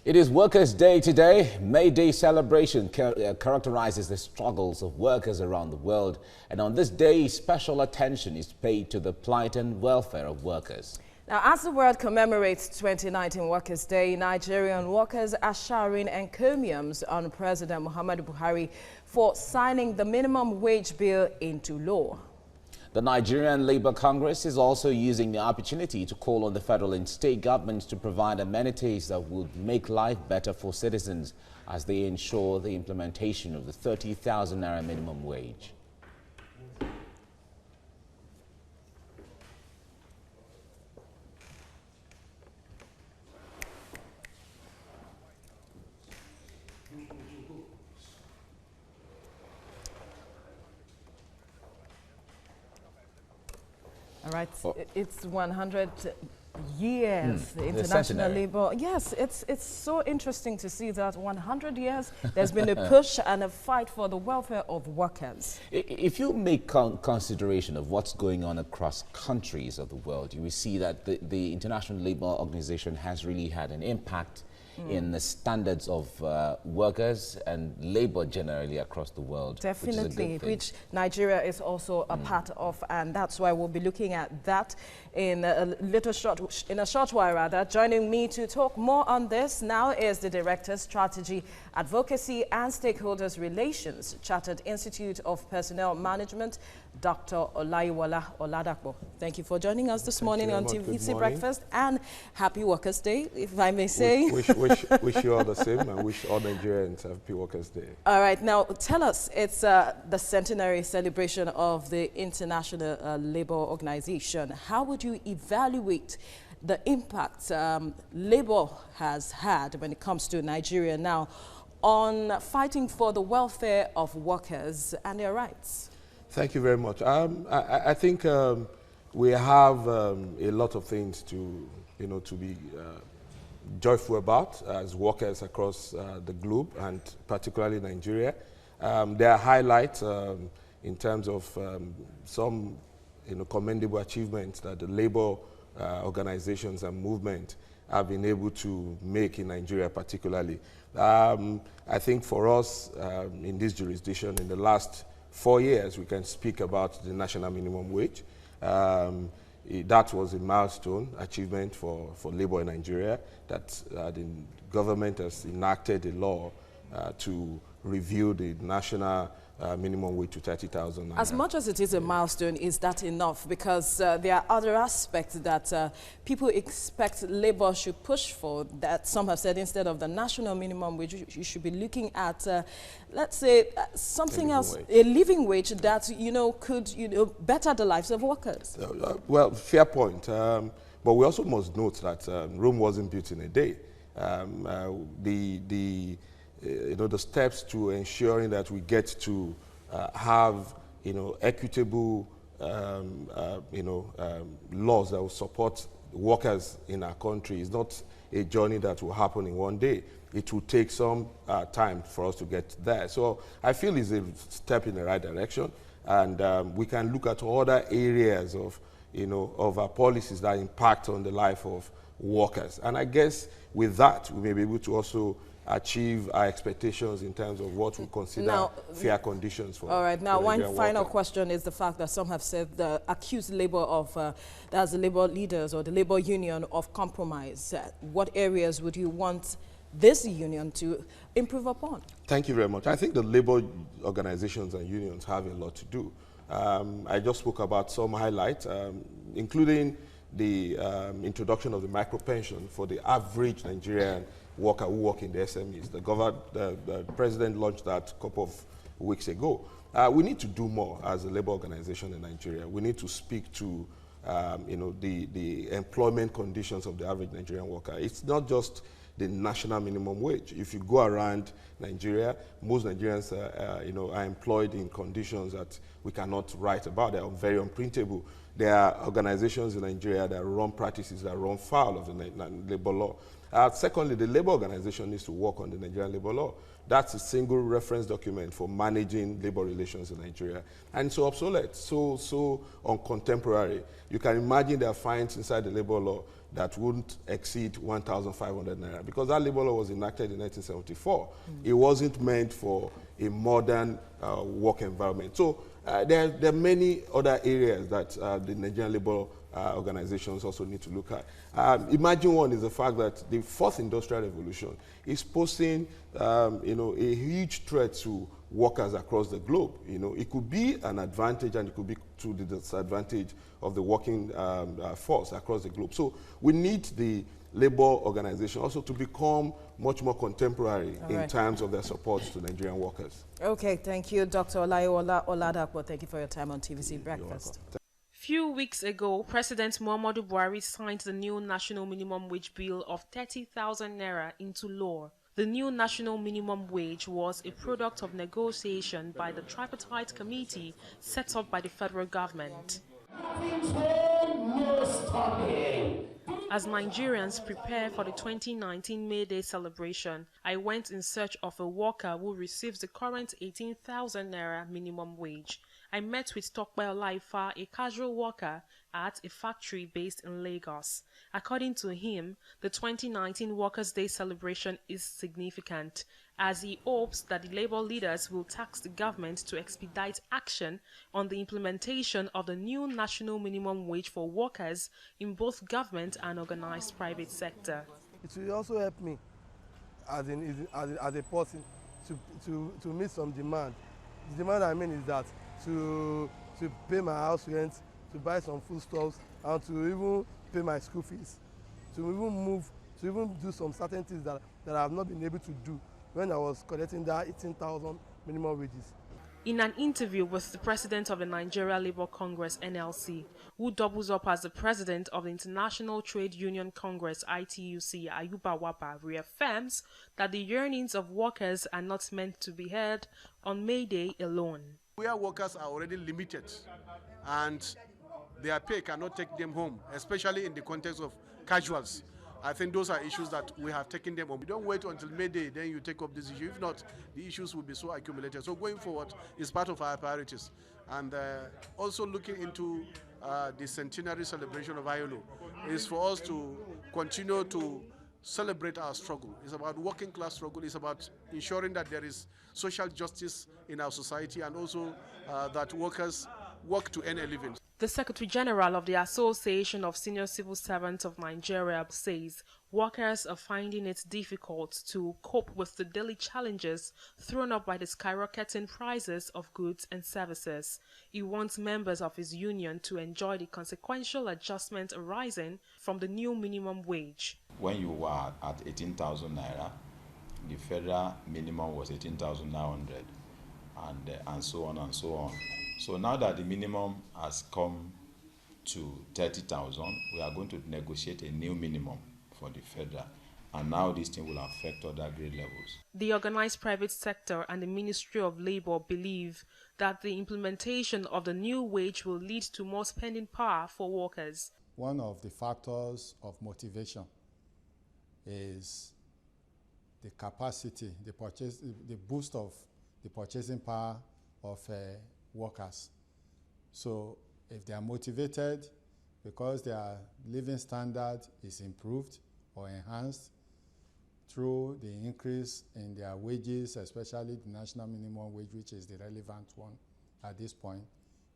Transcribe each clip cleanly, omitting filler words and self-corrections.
It is Workers' Day today. May Day celebration characterizes the struggles of workers around the world. And on this day, special attention is paid to the plight and welfare of workers. Now, as the world commemorates 2019 Workers' Day, Nigerian workers are showering encomiums on President Muhammadu Buhari for signing the minimum wage bill into law. The Nigerian Labour Congress is also using the opportunity to call on the federal and state governments to provide amenities that would make life better for citizens as they ensure the implementation of the 30,000 naira minimum wage. All right, it's 100 years, the International Labour. Yes, it's so interesting to see that 100 years, there's been a push and a fight for the welfare of workers. If you make consideration of what's going on across countries of the world, you will see that the International Labour Organization has really had an impact in the standards of workers and labor generally across the world. Definitely, which Nigeria is also a part of, and that's why we'll be looking at that in a short while rather. Joining me to talk more on this now is the Director, Strategy, Advocacy and Stakeholders Relations, Chartered Institute of Personnel Management, Dr. Olaiwola Oladapo. Thank you for joining us this morning on TVC Breakfast, and happy Workers' Day, if I may say. Wish you all the same, and wish all Nigerians happy Workers' Day. All right, now tell us, it's the centenary celebration of the International Labour Organization. How would you evaluate the impact labor has had when it comes to Nigeria now on fighting for the welfare of workers and their rights? Thank you very much. I think we have a lot of things to be joyful about as workers across the globe, and particularly Nigeria. There are highlights in terms of some commendable achievements that the labor organizations and movement have been able to make in Nigeria particularly. I think for us in this jurisdiction, in the last 4 years, we can speak about the national minimum wage. That was a milestone achievement for labor in Nigeria, that the government has enacted a law to review the national minimum wage to 30,000. As much as it is a milestone, is that enough? Because there are other aspects that people expect labor should push for, that some have said instead of the national minimum wage, you should be looking at, let's say, something else, a living wage that, could, better the lives of workers. Well, fair point. But we also must note that Rome wasn't built in a day. The steps to ensuring that we get to have equitable laws that will support workers in our country is not a journey that will happen in one day. It will take some time for us to get there. So I feel it's a step in the right direction, and we can look at other areas of our policies that impact on the life of workers. And I guess with that, we may be able to also achieve our expectations in terms of what we consider fair conditions for. All right, now one final question is the fact that some have said the accused labor of, that's the labor leaders or the labor union of compromise. What areas would you want this union to improve upon? Thank you very much. I think the labor organizations and unions have a lot to do. I just spoke about some highlights, including the introduction of the micro pension for the average Nigerian worker who work in the SMEs. The president launched that a couple of weeks ago. We need to do more as a labor organization in Nigeria. We need to speak to the employment conditions of the average Nigerian worker. It's not just the national minimum wage. If you go around Nigeria, most Nigerians are employed in conditions that we cannot write about. They are very unprintable. There are organizations in Nigeria that run practices that run foul of the labor law. Secondly, the labor organization needs to work on the Nigerian labor law. That's a single reference document for managing labor relations in Nigeria. And so obsolete, so uncontemporary. You can imagine there are fines inside the labor law that wouldn't exceed 1,500 naira, because that labor law was enacted in 1974. It wasn't meant for a modern work environment. So there are many other areas that the Nigerian labor organizations also need to look at. Imagine one is the fact that the fourth industrial revolution is posing a huge threat to workers across the globe. It could be an advantage and it could be to the disadvantage of the working force across the globe. So we need the labor organization also to become much more contemporary in terms of their support to Nigerian workers. Okay, thank you, Dr. Olayiwola Oladapo. Thank you for your time on TVC Breakfast. Few weeks ago, President Muhammadu Buhari signed the new National Minimum Wage Bill of 30,000 naira into law. The new national minimum wage was a product of negotiation by the tripartite committee set up by the federal government. As Nigerians prepare for the 2019 May Day celebration, I went in search of a worker who receives the current 18,000 naira minimum wage. I met with Tokpe Olaifa, a casual worker at a factory based in Lagos. According to him, the 2019 Workers' Day celebration is significant, as he hopes that the labor leaders will task the government to expedite action on the implementation of the new national minimum wage for workers in both government and organized private sector. It will also help me as a person to meet some demand. The demand I mean is that to pay my house rent, to buy some foodstuffs, and to even pay my school fees, to even do some certain things that I have not been able to do when I was collecting that 18,000 minimum wages. In an interview with the president of the Nigeria Labour Congress (NLC), who doubles up as the president of the International Trade Union Congress (ITUC), Ayuba Waba reaffirms that the yearnings of workers are not meant to be heard on May Day alone. Where workers are already limited and their pay cannot take them home, especially in the context of casuals. I think those are issues that we have taken them on. You don't wait until May Day, then you take up this issue. If not, the issues will be so accumulated. So going forward is part of our priorities. And also looking into the centenary celebration of ILO is for us to continue to celebrate our struggle. It's about working class struggle. It's about ensuring that there is social justice in our society, and also that workers work to earn a living. The Secretary General of the Association of Senior Civil Servants of Nigeria says workers are finding it difficult to cope with the daily challenges thrown up by the skyrocketing prices of goods and services. He wants members of his union to enjoy the consequential adjustment arising from the new minimum wage. When you were at 18,000 naira, the federal minimum was 18,900, and so on and so on. So now that the minimum has come to 30,000, we are going to negotiate a new minimum for the federal. And now this thing will affect other grade levels. The organized private sector and the Ministry of Labour believe that the implementation of the new wage will lead to more spending power for workers. One of the factors of motivation is the capacity, the boost of the purchasing power of workers. So if they are motivated because their living standard is improved or enhanced through the increase in their wages, especially the national minimum wage, which is the relevant one at this point,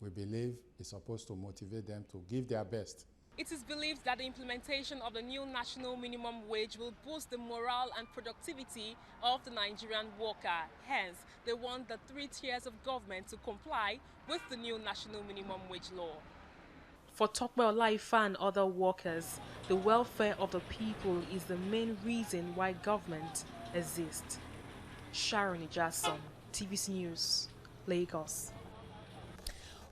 we believe it's supposed to motivate them to give their best. It is believed that the implementation of the new national minimum wage will boost the morale and productivity of the Nigerian worker. Hence, they want the 3 tiers of government to comply with the new national minimum wage law. For Tokpe Olaifa and other workers, the welfare of the people is the main reason why government exists. Sharon Ijason, TVC News, Lagos.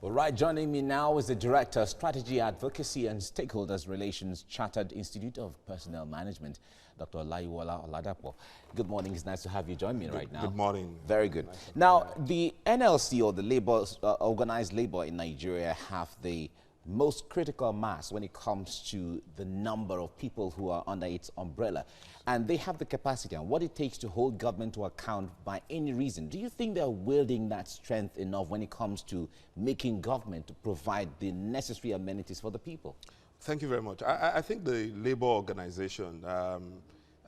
All right, joining me now is the Director of Strategy, Advocacy and Stakeholders Relations, Chartered Institute of Personnel Management, Dr. Olayiwola Oladapo. Good morning. It's nice to have you join me right now. Good morning. Very good. Now, the NLC, or the organized labor in Nigeria, have the most critical mass when it comes to the number of people who are under its umbrella. And they have the capacity and what it takes to hold government to account by any reason. Do you think they're wielding that strength enough when it comes to making government to provide the necessary amenities for the people? Thank you very much. I think the labor organization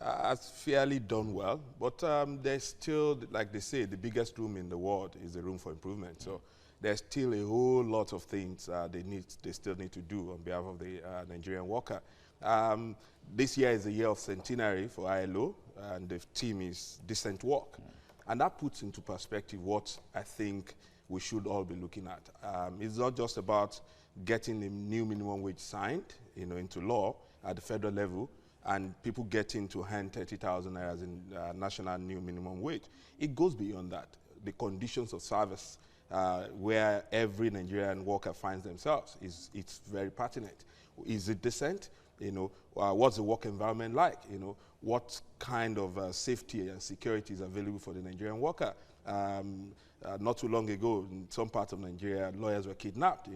has fairly done well, but there's still, like they say, the biggest room in the world is the room for improvement. So there's still a whole lot of things they still need to do on behalf of the Nigerian worker. This year is the year of centenary for ILO, and the theme is decent work. And that puts into perspective what I think we should all be looking at. It's not just about getting the new minimum wage signed, into law at the federal level, and people getting to earn 30,000 naira in national new minimum wage. It goes beyond that. The conditions of service where every Nigerian worker finds themselves it's very pertinent. Is it decent? What's the work environment like? What kind of safety and security is available for the Nigerian worker? Not too long ago, in some parts of Nigeria, lawyers were kidnapped,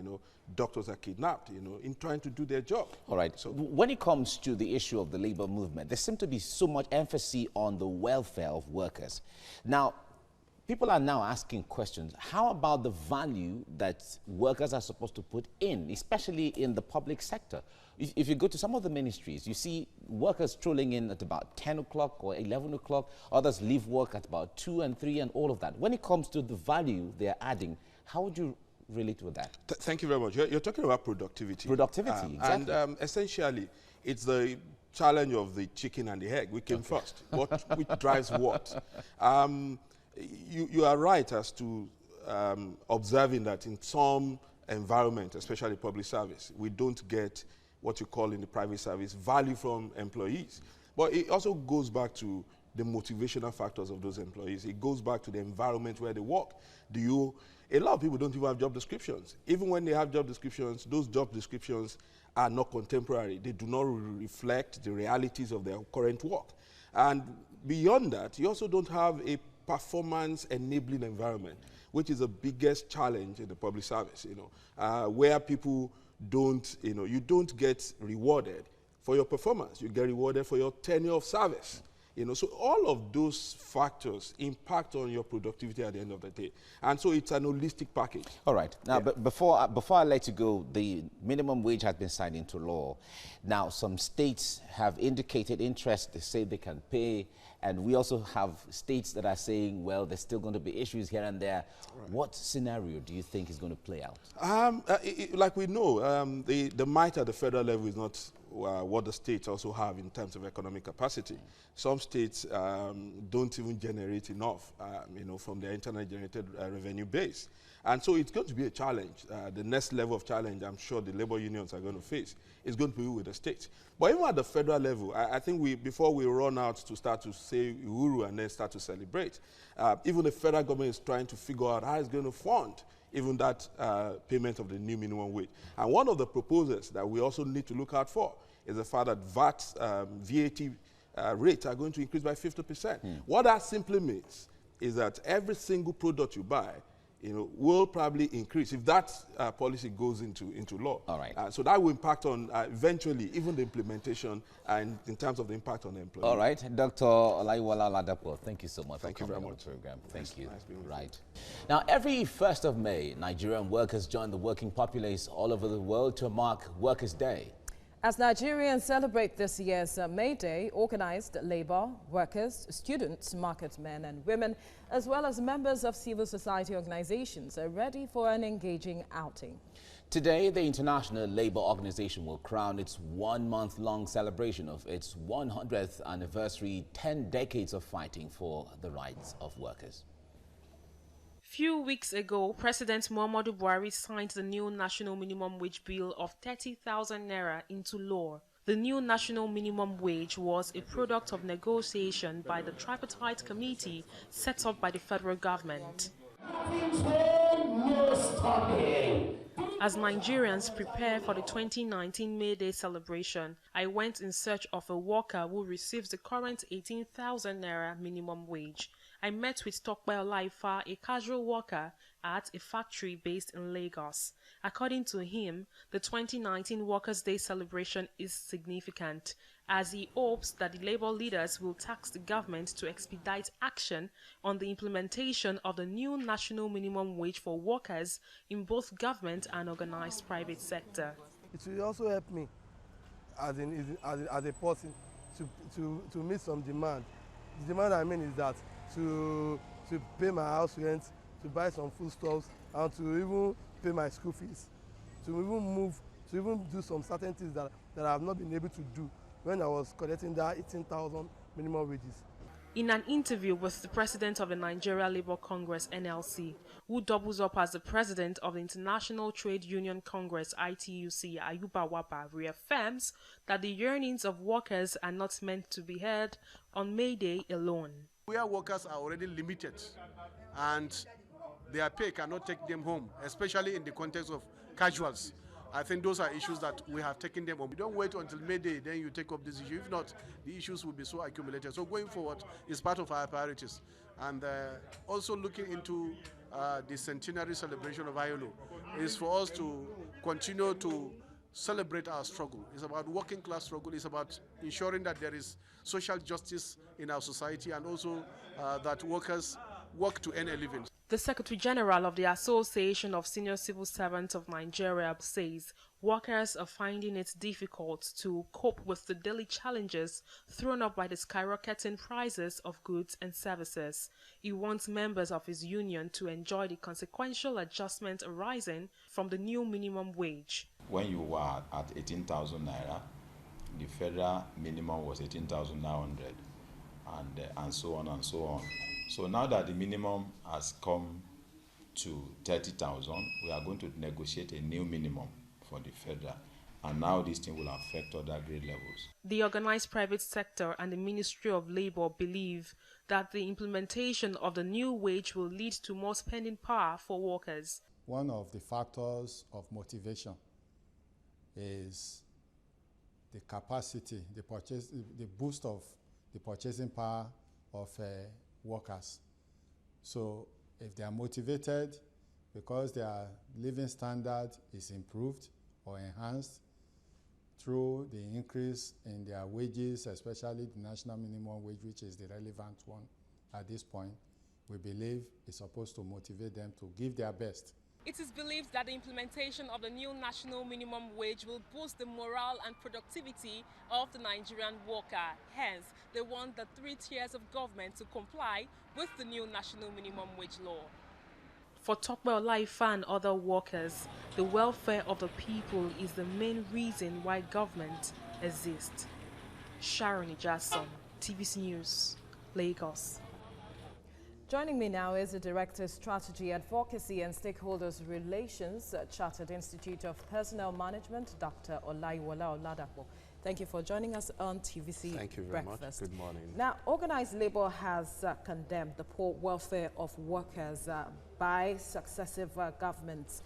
doctors are kidnapped, in trying to do their job. All right. So when it comes to the issue of the labor movement, there seems to be so much emphasis on the welfare of workers. Now, people are now asking questions. How about the value that workers are supposed to put in, especially in the public sector? If you go to some of the ministries, you see workers strolling in at about 10 o'clock or 11 o'clock. Others leave work at about 2 and 3 and all of that. When it comes to the value they're adding, how would you relate with that? Thank you very much. You're talking about productivity. Productivity, exactly. And essentially, it's the challenge of the chicken and the egg. We came first. Which drives what? You are right as to observing that in some environment, especially public service, we don't get what you call in the private service value from employees. But it also goes back to the motivational factors of those employees. It goes back to the environment where they work. A lot of people don't even have job descriptions. Even when they have job descriptions, those job descriptions are not contemporary. They do not reflect the realities of their current work. And beyond that, you also don't have a performance-enabling environment, which is the biggest challenge in the public service, where people don't, you don't get rewarded for your performance. You get rewarded for your tenure of service. So all of those factors impact on your productivity at the end of the day. And so it's an holistic package. All right. Now, but before I let you go, the minimum wage has been signed into law. Now, some states have indicated interest. They say they can pay. And we also have states that are saying, well, there's still going to be issues here and there. Right. What scenario do you think is going to play out? Like we know, the might at the federal level is not what the states also have in terms of economic capacity. Some states don't even generate enough, from their internally generated revenue base. And so it's going to be a challenge. The next level of challenge I'm sure the labor unions are going to face is going to be with the states. But even at the federal level, I think before we run out to start to say uhuru and then start to celebrate, even the federal government is trying to figure out how it's going to fund even that payment of the new minimum wage. And one of the proposals that we also need to look out for is the fact that VAT rates are going to increase by 50%. What that simply means is that every single product you buy will probably increase if that policy goes into law. All right. So that will impact on eventually even the implementation and in terms of the impact on the employee. All right, Dr. Olaiwola Ladapo, thank you so much for coming on the program. Thank you. Nice being with you. Now, every 1st of May, Nigerian workers join the working populace all over the world to mark Workers' Day. As Nigerians celebrate this year's May Day, organized labor, workers, students, market men and women, as well as members of civil society organizations are ready for an engaging outing. Today, the International Labour Organization will crown its 1-month-long celebration of its 100th anniversary, 10 decades of fighting for the rights of workers. Few weeks ago, President Muhammadu Buhari signed the new National Minimum Wage Bill of 30,000 naira into law. The new national minimum wage was a product of negotiation by the tripartite committee set up by the federal government. As Nigerians prepare for the 2019 May Day celebration, I went in search of a worker who receives the current 18,000 naira minimum wage. I met with Tokpe Olaifa, a casual worker at a factory based in Lagos. According to him, the 2019 Workers' Day celebration is significant, as he hopes that the labor leaders will task the government to expedite action on the implementation of the new national minimum wage for workers in both government and organized private sector. It will also help me as a person to meet some demand. The demand I mean is that to pay my house rent, to buy some foodstuffs, and to even pay my school fees, to even move, to even do some certain things that I have not been able to do when I was collecting that 18,000 minimum wages. In an interview with the president of the Nigeria Labour Congress (NLC), who doubles up as the president of the International Trade Union Congress (ITUC), Ayuba Waba reaffirms that the yearnings of workers are not meant to be heard on May Day alone. Where workers are already limited and their pay cannot take them home, especially in the context of casuals. I think those are issues that we have taken them home. You don't wait until May Day, then you take up this issue. If not, the issues will be so accumulated. So going forward is part of our priorities. And also looking into the centenary celebration of ILO is for us to continue to celebrate our struggle. It's about working class struggle. It's about ensuring that there is social justice in our society, and also that workers work to earn a living. The Secretary General of the Association of Senior Civil Servants of Nigeria says workers are finding it difficult to cope with the daily challenges thrown up by the skyrocketing prices of goods and services. He wants members of his union to enjoy the consequential adjustment arising from the new minimum wage. When you were at 18,000 naira, the federal minimum was 18,900, and so on and so on. So now that the minimum has come to 30,000, we are going to negotiate a new minimum for the federal. And now this thing will affect other grade levels. The organized private sector and the Ministry of Labour believe that the implementation of the new wage will lead to more spending power for workers. One of the factors of motivation is the capacity, the boost of the purchasing power of workers. So if they are motivated because their living standard is improved or enhanced through the increase in their wages, especially the national minimum wage, which is the relevant one at this point, we believe is supposed to motivate them to give their best. It is believed that the implementation of the new national minimum wage will boost the morale and productivity of the Nigerian worker. Hence, they want the 3 tiers of government to comply with the new national minimum wage law. For Tokwe Olaifa and other workers, the welfare of the people is the main reason why government exists. Sharon Ijason, TVC News, Lagos. Joining me now is the Director of Strategy, Advocacy and Stakeholders Relations at Chartered Institute of Personnel Management, Dr. Olaiwola Oladapo. Thank you for joining us on TVC Thank you very Breakfast. much. Good morning. Now, organized labor has condemned the poor welfare of workers by successive governments.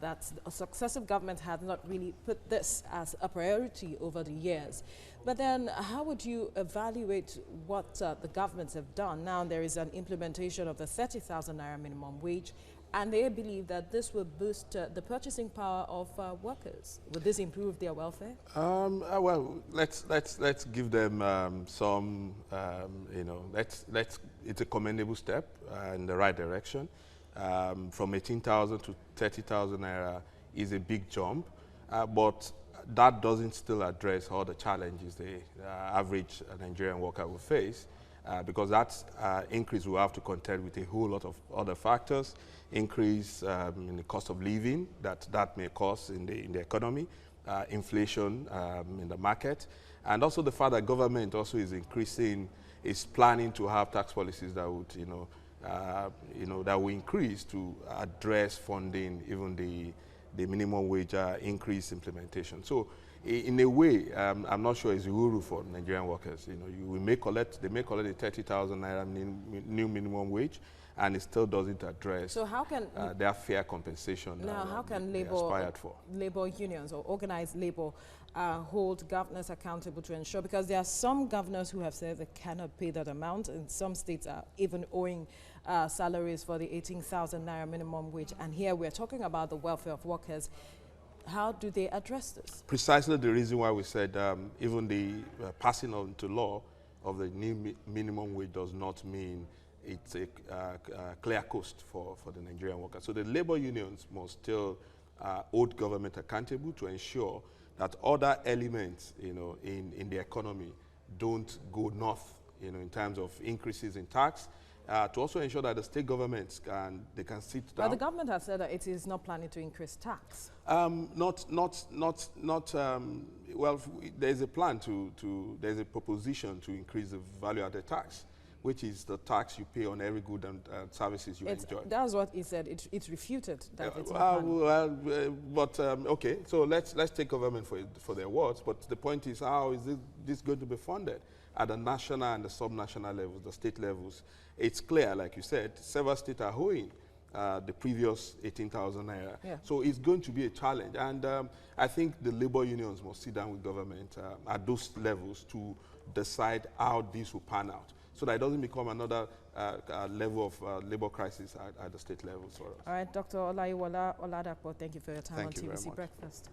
That successive governments have not really put this as a priority over the years. But then how would you evaluate what the governments have done? Now there is an implementation of the 30,000 naira minimum wage, and they believe that this will boost the purchasing power of workers. Will this improve their welfare? Well, let's give them some, it's a commendable step in the right direction. From 18,000 to 30,000 naira is a big jump, but that doesn't still address all the challenges the average Nigerian worker will face, because that increase will have to contend with a whole lot of other factors, increase in the cost of living that may cause in the economy, inflation in the market, and also the fact that government also is planning to have tax policies that would, that will increase to address funding even the minimum wage increase implementation. So in a way, I'm not sure it's a guru for Nigerian workers. They may collect the 30,000 naira new minimum wage, and it still doesn't address their fair compensation. Now, how can labor unions or organized labor hold governors accountable to ensure? Because there are some governors who have said they cannot pay that amount, and some states are even owing salaries for the 18,000 naira minimum wage. And here we're talking about the welfare of workers. How do they address this? Precisely the reason why we said even the passing on to law of the new minimum wage does not mean it's a clear cost for the Nigerian workers. So the labor unions must still hold government accountable to ensure that other elements, in the economy don't go north, in terms of increases in tax, to also ensure that the state governments they can sit down. But the government has said that it is not planning to increase tax. Well, there's a plan there's a proposition to increase the value-added tax, which is the tax you pay on every good and services you enjoy. That's what he said. It's refuted that it's not planning. Okay, so let's take government for their words. But the point is, how is this going to be funded at the national and the sub-national levels, the state levels? It's clear, like you said, several states are owing the previous 18,000 naira. Yeah. So it's going to be a challenge. And I think the labor unions must sit down with government at those levels to decide how this will pan out, so that it doesn't become another level of labor crisis at the state levels for us. All right, Dr. Olaiwola Oladapo, thank you for your time Thank on you very TVC much. Breakfast.